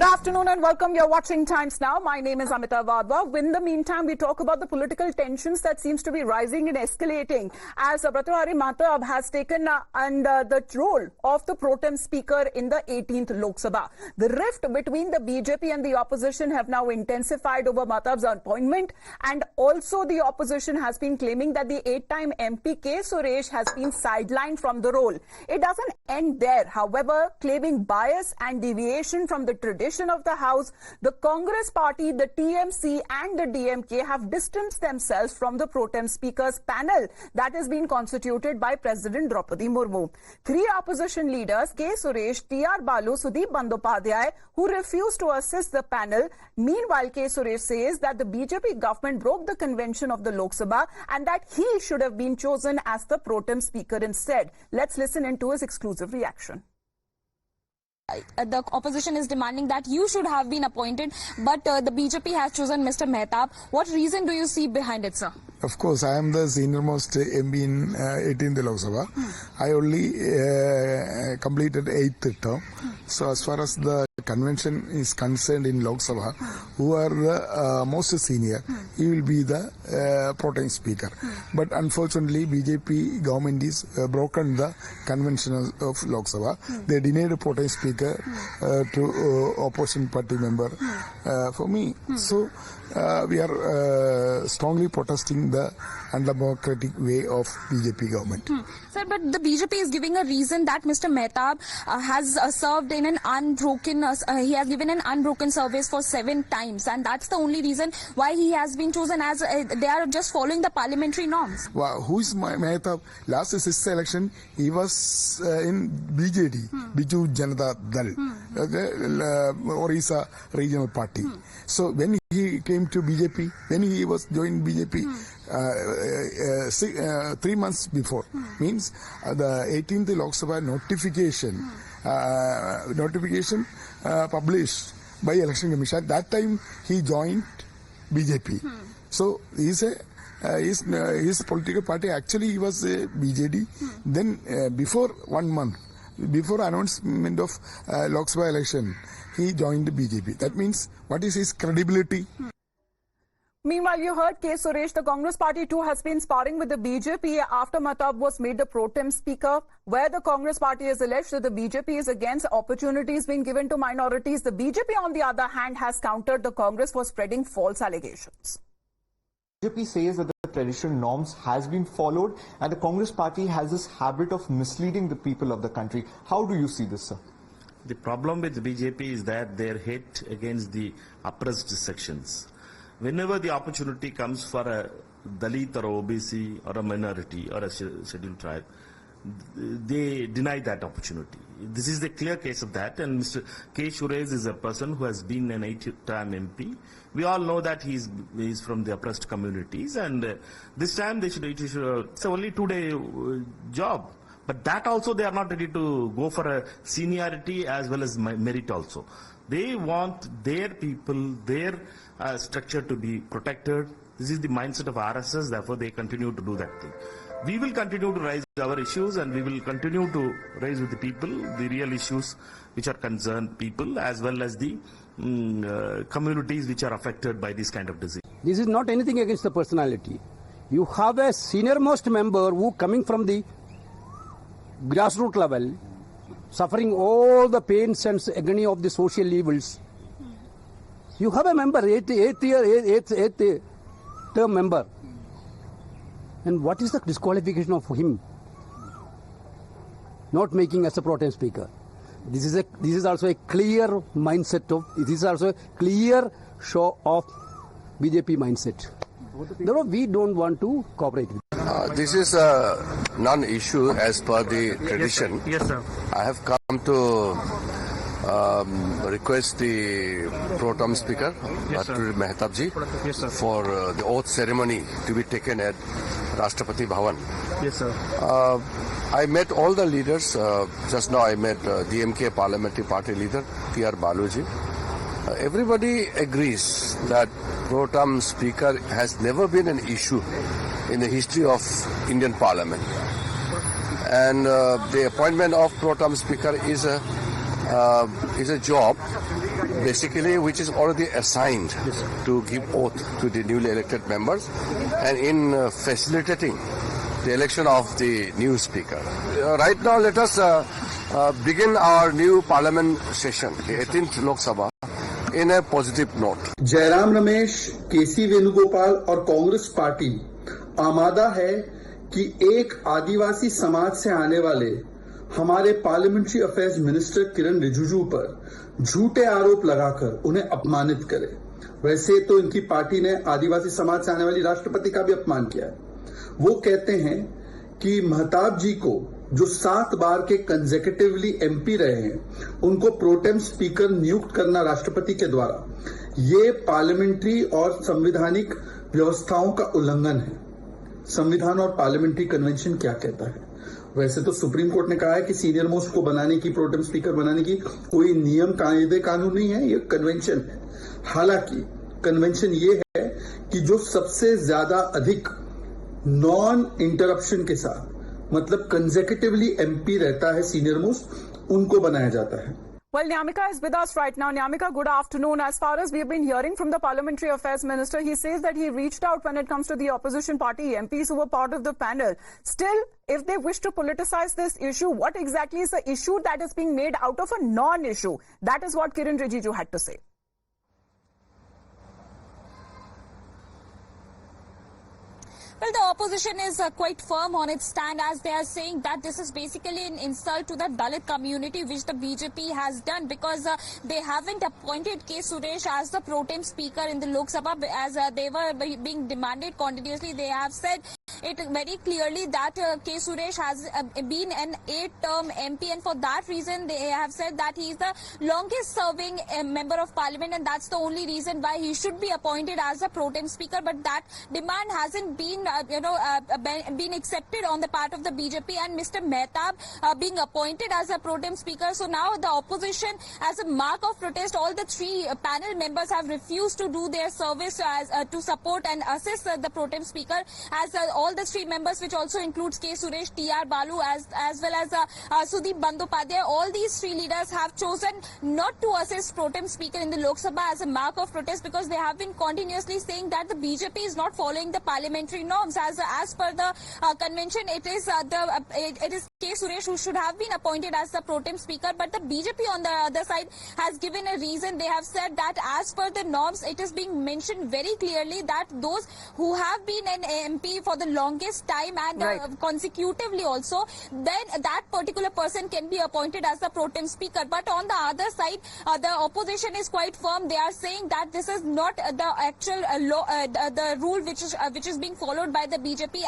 afternoon and welcome. You're watching Times Now. My name is Amita Wadhwa. In the meantime, we talk about the political tensions that seems to be rising and escalating as Bhartrihari Mahtab has taken the role of the pro tem speaker in the 18th Lok Sabha. The rift between the BJP and the opposition have now intensified over Mahtab's appointment, and also the opposition has been claiming that the 8-time MP K. Suresh has been sidelined from the role. It doesn't end there. However, claiming bias and deviation from the tradition of the House, the Congress party, the TMC and the DMK have distanced themselves from the pro tem speakers panel that has been constituted by President Draupadi Murmu. Three opposition leaders, K. Suresh, T.R. Balu, Sudeep Bandyopadhyay, who refused to assist the panel. Meanwhile, K. Suresh says that the BJP government broke the convention of the Lok Sabha and that he should have been chosen as the pro tem speaker instead. Let's listen into his exclusive reaction. The opposition is demanding that you should have been appointed, but the BJP has chosen Mr. Mahtab. What reason do you see behind it, sir? Of course, I am the senior-most MP in 18th Lok Sabha. I only completed 8th term. So as far as the convention is concerned in Lok Sabha, who are the most senior, he will be the pro tem speaker. But unfortunately, BJP government is broken the convention of Lok Sabha. They denied a pro tem speaker to opposition party member for me. So we are strongly protesting the undemocratic way of BJP government. Sir, but the BJP is giving a reason that Mr. Mahtab has served in an unbroken, he has given an unbroken service for 7 times, and that's the only reason why he has been chosen, as they are just following the parliamentary norms. Wow, who is Mahtab? Last 6th election, he was in BJD, Biju Janata Dal, Orissa regional party. So when he came to BJP, when he was joined BJP, 3 months before, means the 18th Lok Sabha notification published by Election Commission. At that time, he joined BJP. So his political party, actually he was BJD. Then before 1 month, before announcement of Lok Sabha election, he joined the BJP. That means, what is his credibility? Meanwhile, you heard K. Suresh, the Congress party too has been sparring with the BJP after Mahtab was made the pro tem speaker, where the Congress party has alleged that the BJP is against opportunities being given to minorities. The BJP, on the other hand, has countered the Congress for spreading false allegations. BJP says that the traditional norms has been followed and the Congress party has this habit of misleading the people of the country. How do you see this, sir? The problem with the BJP is that their hate against the oppressed sections. Whenever the opportunity comes for a Dalit or OBC or a minority or a scheduled tribe, they deny that opportunity. This is the clear case of that, and Mr. K. Suresh is a person who has been an 8-time MP. We all know that he is from the oppressed communities, and this time it's a only 2-day job. But that also they are not ready to go for a seniority as well as merit also. They want their people, their structure to be protected. This is the mindset of RSS, therefore they continue to do that thing. We will continue to raise our issues, and we will continue to raise with the people the real issues which are concerned people as well as the communities which are affected by this kind of disease. This is not anything against the personality. You have a senior-most member who coming from the grassroots level, suffering all the pains and agony of the social evils. You have a member, 8th term member. And what is the disqualification of him not making as a pro tem speaker? This is also a clear mindset of, this is also a clear show of BJP mindset. Therefore, we don't want to cooperate with it. This is a non-issue as per the tradition. Yes, sir. I have come to request the pro tem speaker, Bhartrihari Mahtab ji, for the oath ceremony to be taken at Rashtrapati Bhavan. Yes, sir. I met all the leaders. Just now I met DMK Parliamentary Party leader, T.R. Balu ji. Everybody agrees that pro tem speaker has never been an issue in the history of Indian Parliament. And the appointment of pro tem speaker is a job basically which is already assigned to give oath to the newly elected members, and in facilitating the election of the new speaker. Right now, let us begin our new parliament session, the 18th Lok Sabha, in a positive note. Jairam Ramesh, केसी वेणुगोपाल और Congress party आमादा है कि एक आदिवासी समाज से आने वाले हमारे parliamentary affairs minister किरण रिजिजू पर झूठे आरोप लगाकर उन्हें अपमानित करे। वैसे तो इनकी पार्टी ने आदिवासी समाज से आने वाली राष्ट्रपति का भी अपमान किया है। वो कहते हैं कि महताब जी को, जो 7 बार के कंसेक्यूटिवली एमपी रहे हैं, उनको प्रोटेम स्पीकर नियुक्त करना राष्ट्रपति के द्वारा ये पार्लियामेंट्री और संवैधानिक व्यवस्थाओं का उल्लंघन है। संविधान और पार्लियामेंट्री कन्वेंशन क्या कहता है? वैसे तो सुप्रीम कोर्ट ने कहा है कि सीनियर मोस्ट को बनाने की, प्रोटेम स्पीकर बनाने की कोई नियम कायदे कानून नहीं है, ये कन्वेंशन है। हालांकि कन्वेंशन ये है कि जो सबसे ज्यादा अधिक नॉन इंटरप्शन के साथ, मतलब कंसेक्यूटिवली एमपी रहता है सीनियर मोस्ट, उनको बनाया जाता है। Well, Nyamika is with us right now. Nyamika, good afternoon. As far as we've been hearing from the Parliamentary Affairs Minister, he says that he reached out when it comes to the opposition party MPs who were part of the panel. Still, if they wish to politicize this issue, what exactly is the issue that is being made out of a non-issue? That is what Kiran Rijiju had to say. Well, the opposition is quite firm on its stand, as they are saying that this is basically an insult to the Dalit community, which the BJP has done, because they haven't appointed K. Suresh as the pro tem speaker in the Lok Sabha, as they were being demanded continuously. They have said it very clearly that K. Suresh has been an 8-term MP, and for that reason they have said that he is the longest serving member of parliament, and that's the only reason why he should be appointed as a pro tem speaker. But that demand hasn't been been accepted on the part of the BJP, and Mr. Mehtab being appointed as a pro tem speaker. So now the opposition, as a mark of protest, all the 3 panel members have refused to do their service as to support and assist the pro tem speaker, as all the 3 members, which also includes K. Suresh, T.R. Balu, as well as Sudeep Bandopadhyay, all these 3 leaders have chosen not to assist pro tem speaker in the Lok Sabha as a mark of protest, because they have been continuously saying that the BJP is not following the parliamentary norms. As per the convention, it is K. Suresh who should have been appointed as the pro tem speaker, but the BJP on the other side has given a reason. They have said that as per the norms, it is being mentioned very clearly that those who have been an MP for the longest time and consecutively also, then that particular person can be appointed as the pro tem speaker. But on the other side, the opposition is quite firm. They are saying that this is not the actual law, the rule which is being followed by the BJP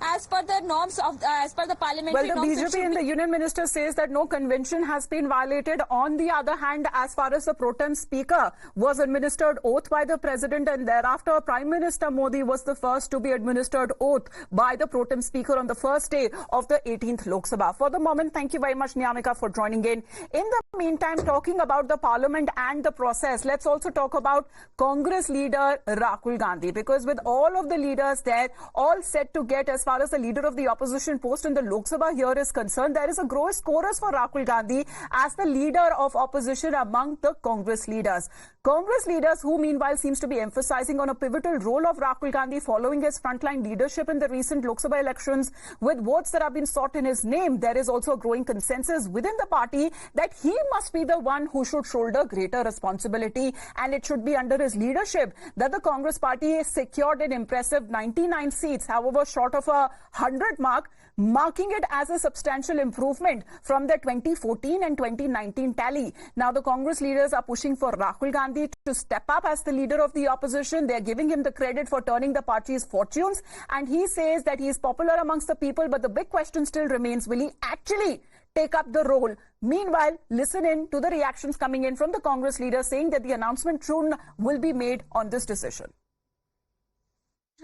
as per the norms of as per the parliamentary norms. Well, the BJP and the Union Minister says that no convention has been violated. On the other hand, as far as the pro tem speaker was administered oath by the president, and thereafter Prime Minister Modi was the first to be administered oath by the pro tem speaker on the first day of the 18th Lok Sabha. For the moment, thank you very much, Nyamika, for joining in. In the meantime, talking about the parliament and the process, let's also talk about Congress leader Rahul Gandhi, because with all of the leaders there, all set to get, as far as the leader of the opposition post in the Lok Sabha here is concerned, there is a gross chorus for Rahul Gandhi as the leader of opposition among the Congress leaders. Congress leaders who meanwhile seems to be emphasizing on a pivotal role of Rahul Gandhi following his frontline leadership in the recent Lok Sabha elections. With votes that have been sought in his name, there is also a growing consensus within the party that he must be the one who should shoulder greater responsibility, and it should be under his leadership that the Congress party has secured an impressive 99 seats, however short of a 100 mark, marking it as a substantial improvement from the 2014 and 2019 tally. Now the Congress leaders are pushing for Rahul Gandhi to step up as the leader of the opposition. They are giving him the credit for turning the party's fortunes, and he says that he is popular amongst the people, but the big question still remains, will he actually take up the role? Meanwhile, listen in to the reactions coming in from the Congress leaders saying that the announcement soon will be made on this decision.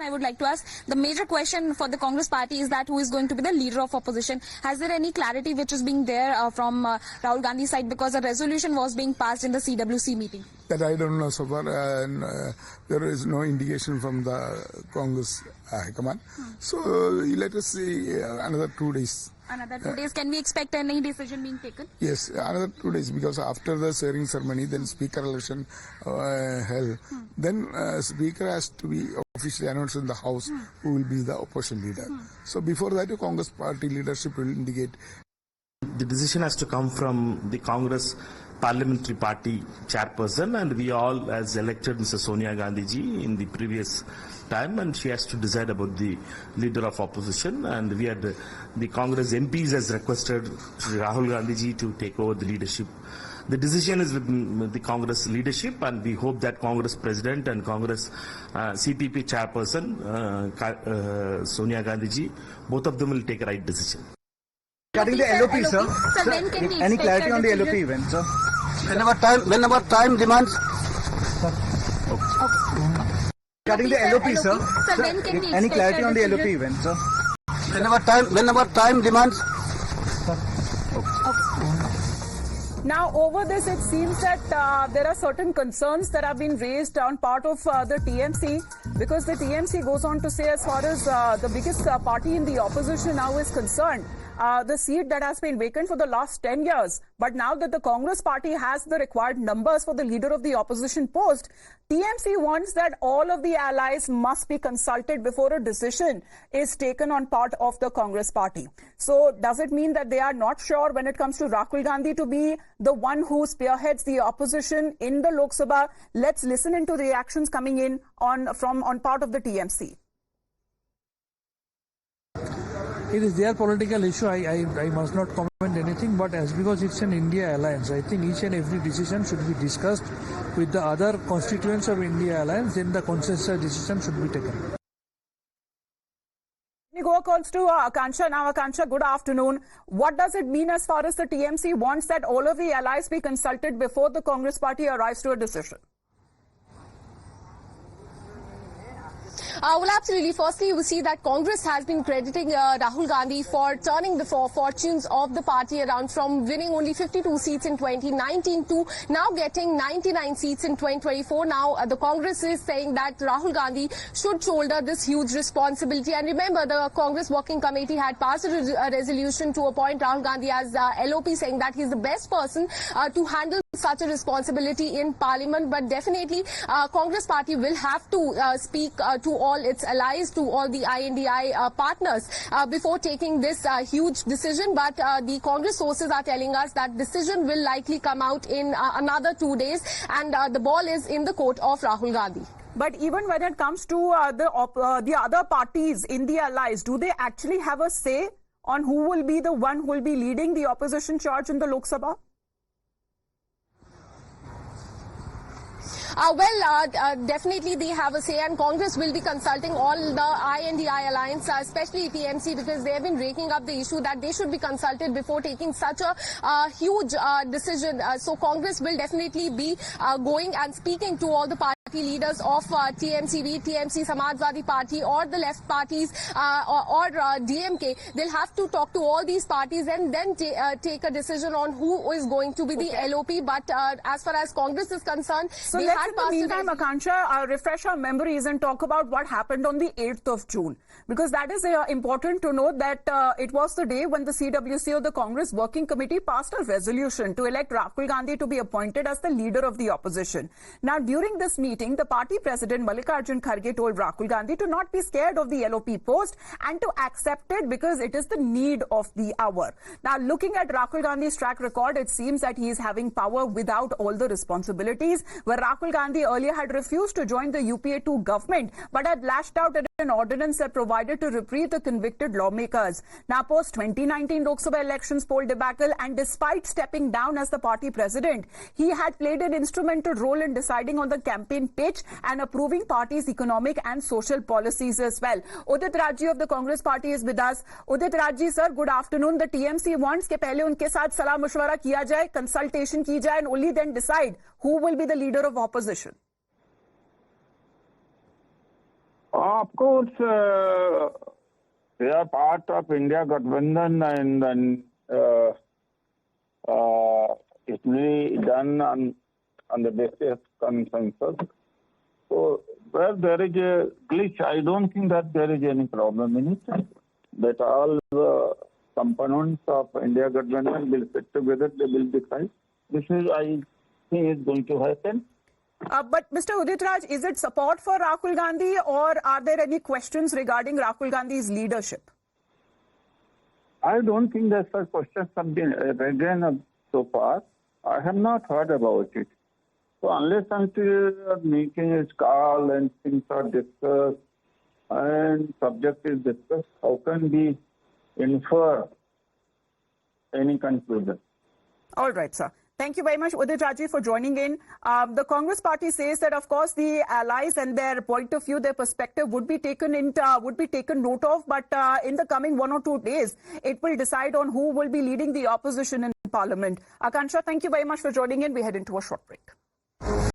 I would like to ask, the major question for the Congress party is that who is going to be the leader of opposition. Has there any clarity which is being there from Rahul Gandhi's side, because a resolution was being passed in the CWC meeting? That I don't know so far, and there is no indication from the Congress High Command. So let us see another 2 days. Another 2 days, can we expect any decision being taken? Yes, another 2 days, because after the swearing ceremony, then speaker election held. Then speaker has to be officially announced in the house who will be the opposition leader. So before that, the Congress party leadership will indicate. The decision has to come from the Congress Parliamentary Party chairperson, and we all as elected Mr. Sonia Gandhi ji in the previous time, and she has to decide about the leader of opposition, and we had the Congress MPs has requested Shri Rahul Gandhi ji to take over the leadership. The decision is with the Congress leadership, and we hope that Congress President and Congress CPP chairperson Sonia Gandhi ji, both of them will take a right decision. Regarding the LOP, sir. Sir, when can we Any expect clarity a on the decision? LOP event, sir? Whenever time demands. Regarding the LOP, sir. Sir, when can we Any expect clarity a on the LOP decision? event, sir? Whenever time demands. Now, over this, it seems that there are certain concerns that have been raised on part of the TMC, because the TMC goes on to say, as far as the biggest party in the opposition now is concerned, the seat that has been vacant for the last 10 years. But now that the Congress party has the required numbers for the leader of the opposition post, TMC wants that all of the allies must be consulted before a decision is taken on part of the Congress party. So does it mean that they are not sure when it comes to Rahul Gandhi to be the one who spearheads the opposition in the Lok Sabha? Let's listen into reactions coming in on part of the TMC. It is their political issue. I must not comment anything, but because it's an India alliance, I think each and every decision should be discussed with the other constituents of India alliance, then the consensus decision should be taken. We go calls to Akansha. Now, Akansha, good afternoon. What does it mean as far as the TMC wants that all of the allies be consulted before the Congress party arrives to a decision? Well, absolutely. Firstly, you will see that Congress has been crediting Rahul Gandhi for turning the fortunes of the party around, from winning only 52 seats in 2019 to now getting 99 seats in 2024. Now, the Congress is saying that Rahul Gandhi should shoulder this huge responsibility. And remember, the Congress Working Committee had passed a resolution to appoint Rahul Gandhi as LOP, saying that he's the best person to handle such a responsibility in Parliament. But definitely, Congress party will have to speak to all its allies, to all the INDI partners before taking this huge decision. But the Congress sources are telling us that decision will likely come out in another 2 days, and the ball is in the court of Rahul Gandhi. But even when it comes to the other parties in the allies, do they actually have a say on who will be the one who will be leading the opposition charge in the Lok Sabha? Definitely they have a say, and Congress will be consulting all the INDI alliance, especially TMC, because they have been raking up the issue that they should be consulted before taking such a huge decision. So Congress will definitely be going and speaking to all the party leaders of TMC, TMC, Samajwadi Party, or the left parties, or DMK. They'll have to talk to all these parties and then take a decision on who is going to be the LOP. But as far as Congress is concerned, so let's in the meantime, Akansha, refresh our memories and talk about what happened on the 8th of June. Because that is important to note that it was the day when the CWC, or the Congress Working Committee, passed a resolution to elect Rahul Gandhi to be appointed as the leader of the opposition. Now, during this meeting, the party president Mallikarjun Kharge told Rahul Gandhi to not be scared of the LOP post and to accept it because it is the need of the hour. Now, looking at Rahul Gandhi's track record, it seems that he is having power without all the responsibilities, where Rahul Gandhi earlier had refused to join the UPA-2 government but had lashed out at an ordinance that provided to reprieve the convicted lawmakers. Now, post 2019 Lok Sabha elections poll debacle, and despite stepping down as the party president, he had played an instrumental role in deciding on the campaign pitch and approving party's economic and social policies as well. Udit Rajji of the Congress party is with us. Udit Rajji, sir, good afternoon. The TMC wants ke pehle unke saath salah mashwara kiya jaye, consultation ki jaye, and only then decide who will be the leader of opposition. Of course, they are part of India Gathbandhan, and it will be done on the basis of consensus. So, where there is a glitch, I don't think that there is any problem in it. That all components of India government will sit together, they will decide. This is, I think, is going to happen. But Mr. Udit Raj, is it support for Rahul Gandhi, or are there any questions regarding Rahul Gandhi's leadership? I don't think that such questions have been raised so far. I have not heard about it. So unless until a meeting is called and things are discussed and subject is discussed, how can we infer any conclusion? All right, sir. Thank you very much, Udit Raji, for joining in. The Congress party says that, of course, the allies and their point of view, their perspective would be taken note of. But in the coming 1 or 2 days, it will decide on who will be leading the opposition in Parliament. Akansha, thank you very much for joining in. We head into a short break.